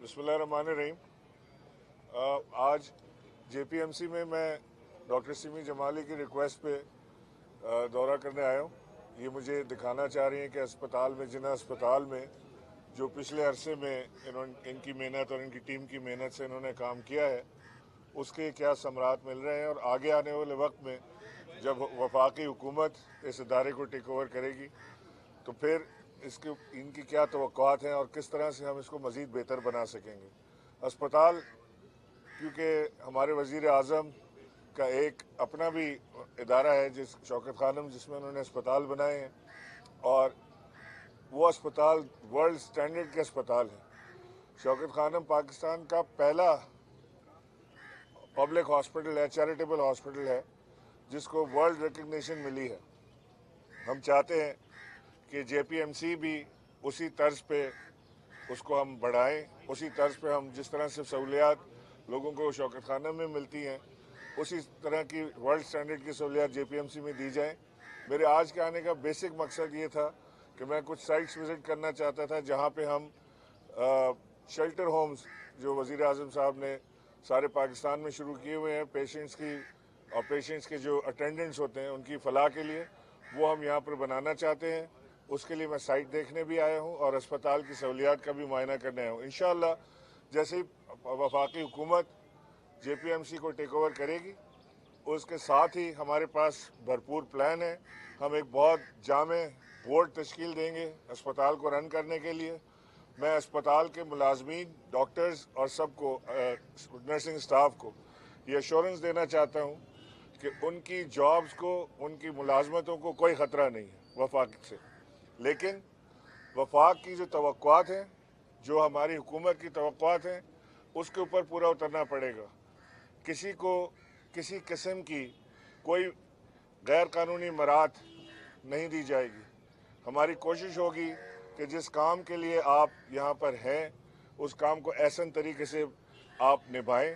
बिस्मिल्लाहिर्रहमानिर्रहीम। आज JPMC में मैं डॉक्टर सिमी जमाली की रिक्वेस्ट पे दौरा करने आया हूँ। ये मुझे दिखाना चाह रही हैं कि अस्पताल में, जिना अस्पताल में जो पिछले अरसे में इनकी मेहनत और इनकी टीम की मेहनत से इन्होंने काम किया है, उसके क्या समरात मिल रहे हैं और आगे आने वाले वक्त में जब वफाकी हुकूमत इस इदारे को टेक ओवर करेगी तो फिर इनकी क्या तवक्कुआत हैं और किस तरह से हम इसको मज़ीद बेहतर बना सकेंगे। अस्पताल, क्योंकि हमारे वज़ीर आज़म का एक अपना भी इदारा है शौकत खानम, जिसमें उन्होंने अस्पताल बनाए हैं और वो अस्पताल वर्ल्ड स्टैंडर्ड के अस्पताल हैं। शौकत खानम पाकिस्तान का पहला पब्लिक हॉस्पिटल है, चैरिटेबल हॉस्पिटल है, जिसको वर्ल्ड रिकग्निशन मिली है। हम चाहते हैं कि JPMC भी उसी तर्ज पे उसको हम बढ़ाएं, उसी तर्ज पे हम जिस तरह से सहूलियात लोगों को शौकत खाना में मिलती हैं, उसी तरह की वर्ल्ड स्टैंडर्ड की सहूलियात JPMC में दी जाएं। मेरे आज के आने का बेसिक मकसद ये था कि मैं कुछ साइट्स विज़िट करना चाहता था जहाँ पे हम शेल्टर होम्स जो वज़ीर आज़म साहब ने सारे पाकिस्तान में शुरू किए हुए हैं पेशेंट्स की और पेशेंट्स के जो अटेंडेंट्स होते हैं उनकी फलाह के लिए, वो हम यहाँ पर बनाना चाहते हैं। उसके लिए मैं साइट देखने भी आया हूँ और अस्पताल की सहूलियात का भी मुआयना करने आया हूँ। इंशाअल्लाह जैसे ही वफाकी हुकूमत JPMC को टेक ओवर करेगी, उसके साथ ही हमारे पास भरपूर प्लान है। हम एक बहुत जामे बोर्ड तश्कील देंगे अस्पताल को रन करने के लिए। मैं अस्पताल के मुलाजमीन, डॉक्टर्स और सबको, नर्सिंग स्टाफ को ये एश्योरेंस देना चाहता हूँ कि उनकी जॉब्स को, उनकी मुलाजमतों को कोई ख़तरा नहीं है वफाक से। लेकिन वफाक की जो तवक्कुआत हैं, जो हमारी हुकूमत की तवक्कुआत हैं, उसके ऊपर पूरा उतरना पड़ेगा। किसी को किसी किस्म की कोई गैर कानूनी मराहत नहीं दी जाएगी। हमारी कोशिश होगी कि जिस काम के लिए आप यहाँ पर हैं, उस काम को ऐसा तरीके से आप निभाएं।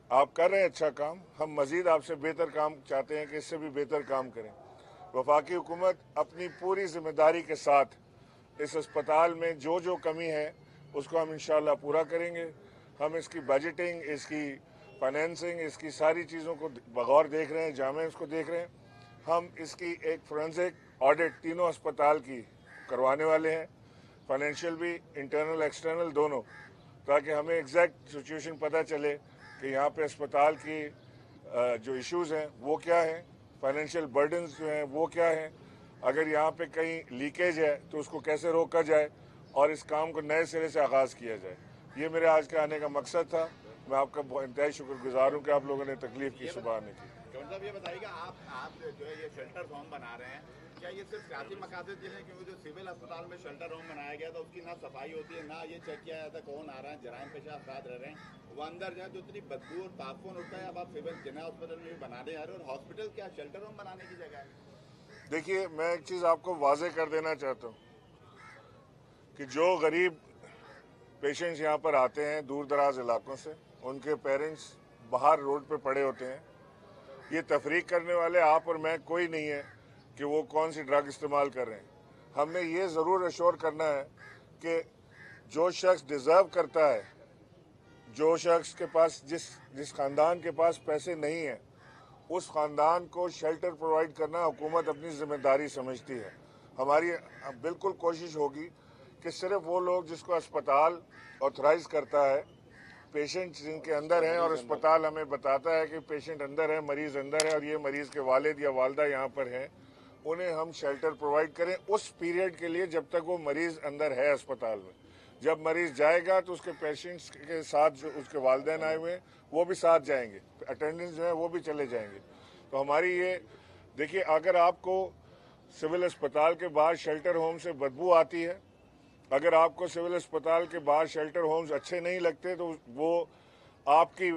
आप कर रहे हैं अच्छा काम, हम मज़ीद आपसे बेहतर काम चाहते हैं कि इससे भी बेहतर काम करें। वफाकी हुकूमत अपनी पूरी जिम्मेदारी के साथ इस अस्पताल में जो जो कमी है उसको हम इंशाअल्लाह पूरा करेंगे। हम इसकी बजटिंग, इसकी फाइनेंसिंग, इसकी सारी चीज़ों को बगौर देख रहे हैं, जामे उसको देख रहे हैं। हम इसकी एक फोरेंसिक ऑडिट तीनों अस्पताल की करवाने वाले हैं, फाइनेंशियल भी, इंटरनल एक्सटर्नल दोनों, ताकि हमें एग्जैक्ट सिचुएशन पता चले कि यहाँ पे अस्पताल की जो इश्यूज़ हैं वो क्या हैं, फाइनेंशियल बर्डन्स जो हैं वो क्या हैं, अगर यहाँ पे कहीं लीकेज है तो उसको कैसे रोका जाए और इस काम को नए सिरे से आगाज़ किया जाए। ये मेरे आज के आने का मकसद था। मैं आपका इंतहाई शुक्रगुजार हूँ कि आप लोगों ने तकलीफ़ की सुबह आने की। साहब ये बताइएगा, आप जो है ये शेल्टर होम बना रहे हैं, क्या ये सिर्फ सियासी मकासद के हैं? क्योंकि जो सिविल अस्पताल में शेल्टर होम बनाया गया था उसकी ना सफाई होती है, ना ये चेक किया जाता कौन आ रहा है, जराइम पेशा अफराद रह रहे हैं, वो अंदर जाए तो इतनी बदबू और ताफून उठता है। अब आप सिविल जिना हॉस्पिटल में भी बनाने जा रहे हो और हॉस्पिटल क्या शेल्टर होम बनाने की जगह है? देखिए, मैं एक चीज़ आपको वाजे कर देना चाहता हूँ कि जो गरीब पेशेंट्स यहाँ पर आते हैं दूर दराज इलाकों से, उनके पेरेंट्स बाहर रोड पे पड़े होते हैं। ये तफरीक करने वाले आप और मैं कोई नहीं है कि वो कौन सी ड्रग इस्तेमाल कर रहे हैं। हमने ये ज़रूर अश्योर करना है कि जो शख्स डिज़र्व करता है, जो शख्स के पास जिस ख़ानदान के पास पैसे नहीं हैं, उस ख़ानदान को शेल्टर प्रोवाइड करना हुकूमत अपनी ज़िम्मेदारी समझती है। हमारी बिल्कुल कोशिश होगी कि सिर्फ वो लोग जिसको अस्पताल ऑथराइज़ करता है, पेशेंट जिनके अंदर हैं और अस्पताल हमें बताता है कि पेशेंट अंदर है, मरीज़ अंदर है और ये मरीज़ के वालिद या वालदा यहाँ पर हैं, उन्हें हम शेल्टर प्रोवाइड करें उस पीरियड के लिए जब तक वो मरीज़ अंदर है अस्पताल में। जब मरीज़ जाएगा तो उसके पेशेंट्स के साथ जो उसके वालिदैन आए हुए हैं वो भी साथ जाएंगे, अटेंडेंट्स जो है वो भी चले जाएंगे। तो हमारी ये देखिए, अगर आपको सिविल अस्पताल के बाहर शेल्टर होम से बदबू आती है, अगर आपको सिविल अस्पताल के बाहर शेल्टर होम्स अच्छे नहीं लगते तो वो आपकी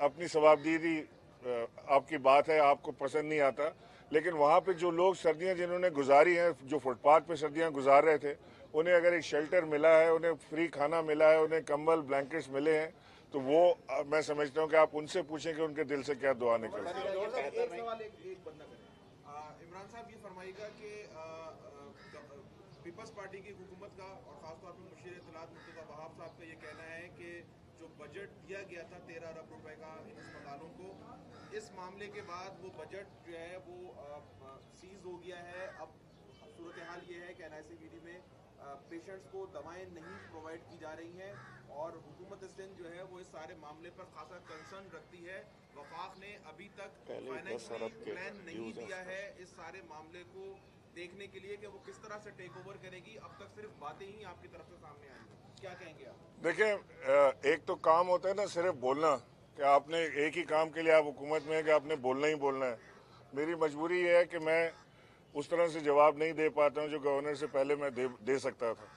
अपनी सवाबदीदी आपकी बात है, आपको पसंद नहीं आता। लेकिन वहाँ पे जो लोग सर्दियाँ जिन्होंने गुजारी हैं, जो फुटपाथ पे सर्दियाँ गुजार रहे थे, उन्हें अगर एक शेल्टर मिला है, उन्हें फ्री खाना मिला है, उन्हें कंबल ब्लैंकेट्स मिले हैं, तो वो मैं समझता हूँ कि आप उनसे पूछें कि उनके दिल से क्या दुआ निकलती है। इमरान साहब ये फरमाइएगा कि पीपल्स पार्टी की हुकूमत का और खासतौर पर मुशीर इत्तलात मुर्तज़ा वहाब साहब का ये कहना है कि जो बजट दिया गया था 13 अरब रुपए का इन अस्पतालों को, इस मामले के बाद वो बजट जो है वो सीज हो गया है। अब सूरत हाल ये है कि NICVD में पेशेंट्स को दवाएं नहीं प्रोवाइड की जा रही हैं और हुकूमत सिंध जो है वो इस सारे मामले पर खासा कंसर्न रखती है। वफाक ने अभी तक फाइनेंशियली प्लान नहीं दिया है इस सारे मामले को देखने के लिए कि वो किस तरह से टेक ओवर करेगी। अब तक सिर्फ बातें ही आपकी तरफ से सामने आई हैं, क्या कहेंगे आप? देखें, एक तो काम होता है ना सिर्फ बोलना, कि आपने एक ही काम के लिए आप हुकूमत में है कि आपने बोलना ही बोलना है। मेरी मजबूरी ये है कि मैं उस तरह से जवाब नहीं दे पाता हूँ जो गवर्नर से पहले मैं दे सकता था।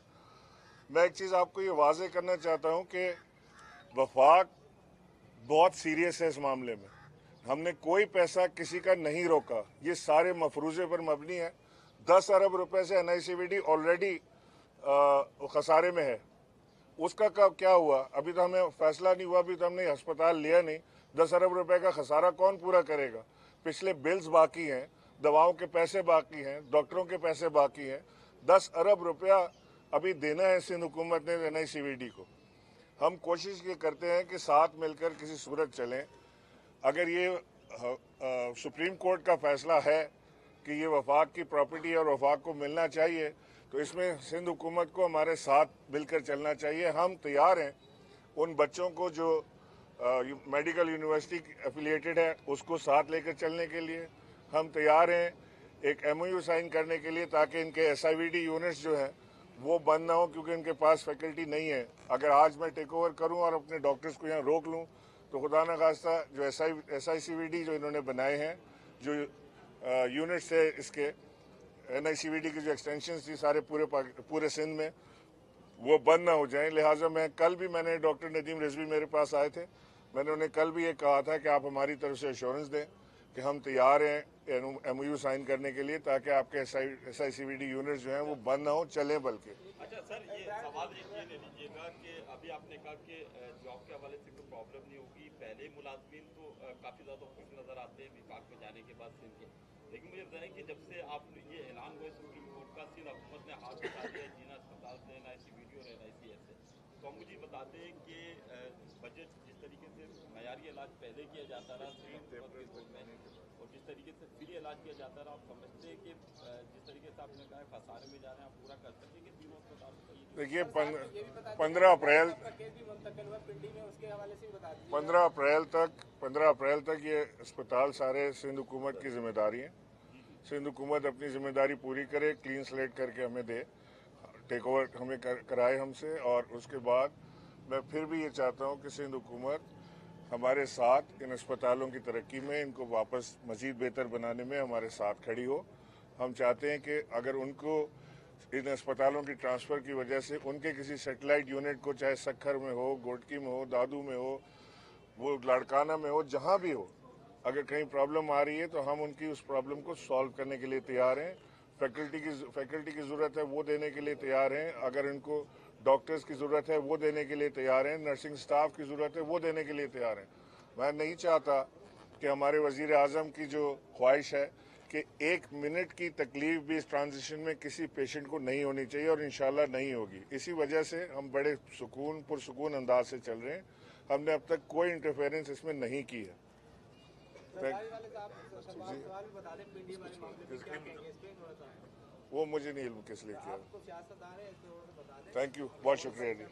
मैं एक चीज़ आपको ये वाजे करना चाहता हूँ कि वफाक बहुत सीरियस है इस मामले में। हमने कोई पैसा किसी का नहीं रोका, ये सारे मफरूज़े पर मबनी है। 10 अरब रुपए से NICVD ऑलरेडी खसारे में है। उसका क्या हुआ? अभी तो हमें फैसला नहीं हुआ, अभी तो हमने अस्पताल लिया नहीं। 10 अरब रुपए का खसारा कौन पूरा करेगा? पिछले बिल्स बाकी हैं, दवाओं के पैसे बाकी हैं, डॉक्टरों के पैसे बाकी हैं। 10 अरब रुपया अभी देना है सिंध हुकूमत ने NICVD को। हम कोशिश ये करते हैं कि साथ मिलकर किसी सूरत चलें। अगर ये सुप्रीम कोर्ट का फैसला है कि ये वफाक की प्रॉपर्टी और वफाक को मिलना चाहिए, तो इसमें सिंध हुकूमत को हमारे साथ मिलकर चलना चाहिए। हम तैयार हैं उन बच्चों को जो मेडिकल यूनिवर्सिटी एफिलिएटेड है उसको साथ लेकर चलने के लिए। हम तैयार हैं एक MOU साइन करने के लिए ताकि इनके SIVD यूनिट्स जो हैं वो बंद ना हो, क्योंकि इनके पास फैकल्टी नहीं है। अगर आज मैं टेक ओवर करूं और अपने डॉक्टर्स को यहाँ रोक लूं तो खुदा न खास्ता जो SICVD जो इन्होंने बनाए हैं, जो यूनिट्स है इसके NICVD की जो एक्सटेंशन थी सारे पूरे सिंध में, वो बंद ना हो जाएं। लिहाजा मैंने डॉक्टर नदीम रिजवी मेरे पास आए थे, मैंने उन्हें कल भी ये कहा था कि आप हमारी तरफ से एश्योरेंस दें कि हम तैयार हैं MOU साइन करने के लिए ताकि आपके SICVD यूनिट्स जो हैं वो बंद ना हो, चलें बल्कि। अच्छा सर, ये सवाल ये ले लीजिएगा कि अभी आपने कहा कि जॉब के हवाले से कोई प्रॉब्लम नहीं होगी। पहले मुलाजमीन तो काफ़ी ज़्यादा खुश नज़र आते हैं विभाग में जाने के बाद सिंध के, लेकिन मुझे बताएं कि जब से आप ये ऐलान हुआ सुप्रीम कोर्ट का, सिंध हुकूमत ने हाथ उठा दिया जीना अस्पताल से, NICVD और NICS से, तो हम मुझे बताते हैं कि बजट जिस तरीके से मयारी इलाज पहले किया जाता रहा और जिस तरीके से फ्री इलाज किया जाता रहा, आप समझते हैं कि जिस तरीके से आपने कहा खसारे में जा रहे हैं, आप पूरा कर सकते हैं कि तीनों अस्पताल? देखिए 15 अप्रैल तक ये अस्पताल सारे सिंध हुकूमत की जिम्मेदारी है। सिंध हुकूमत अपनी जिम्मेदारी पूरी करे, क्लीन स्लेट करके हमें दे, टेक ओवर हमें कराए हमसे। और उसके बाद मैं फिर भी ये चाहता हूँ कि सिंध हुकूमत हमारे साथ इन अस्पतालों की तरक्की में, इनको वापस मज़ीद बेहतर बनाने में हमारे साथ खड़ी हो। हम चाहते हैं कि अगर उनको इन अस्पतालों की ट्रांसफ़र की वजह से उनके किसी सेटेलाइट यूनिट को, चाहे सक्खर में हो, गोटकी में हो, दादू में हो, वो लाड़काना में हो, जहाँ भी हो, अगर कहीं प्रॉब्लम आ रही है तो हम उनकी उस प्रॉब्लम को सॉल्व करने के लिए तैयार हैं। फैकल्टी की ज़रूरत है वो देने के लिए तैयार हैं। अगर इनको डॉक्टर्स की ज़रूरत है वो देने के लिए तैयार हैं। नर्सिंग स्टाफ की ज़रूरत है वो देने के लिए तैयार हैं। मैं नहीं चाहता कि हमारे वज़ीर आज़म की जो ख्वाहिश है कि 1 मिनट की तकलीफ भी इस ट्रांजिशन में किसी पेशेंट को नहीं होनी चाहिए, और इंशाल्लाह नहीं होगी। इसी वजह से हम बड़े पुरसुकून अंदाज से चल रहे हैं। हमने अब तक कोई इंटरफेरेंस इसमें नहीं की है। वो मुझे नहीं इल्म किस लिए किया। थैंक यू, बहुत शुक्रिया जी।